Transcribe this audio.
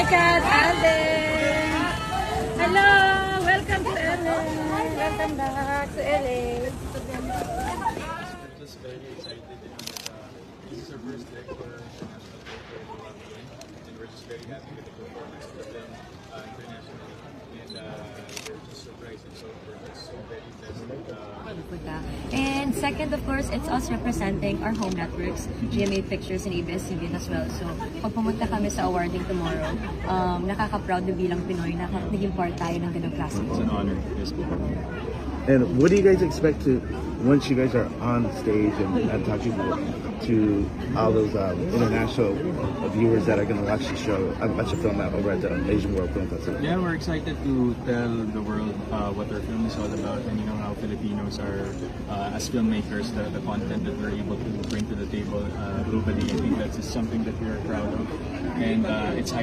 Kat, Alden. Hello, welcome to LA. Welcome back to LA. We're just very excited. This is our first leg for the national tour, and we're just very happy with the performance of them internationally. And we're just surprised and we're just so very blessed. And second, of course, it's us representing our home networks, GMA Pictures and ABS-CBN as well. So, pag pumunta kami sa awarding tomorrow, nakaka-proud na bilang Pinoy na naging part tayo ng ganung klase. It's an honor. Yes, po. And what do you guys expect to, once you guys are on stage and talking to all those international viewers that are going to watch the show, watch the film out over at the Asian World Film Festival? Yeah, we're excited to tell the world what our film is all about, and how Filipinos are, as filmmakers, the content that we're able to bring to the table globally. I think that's something that we are proud of, and it's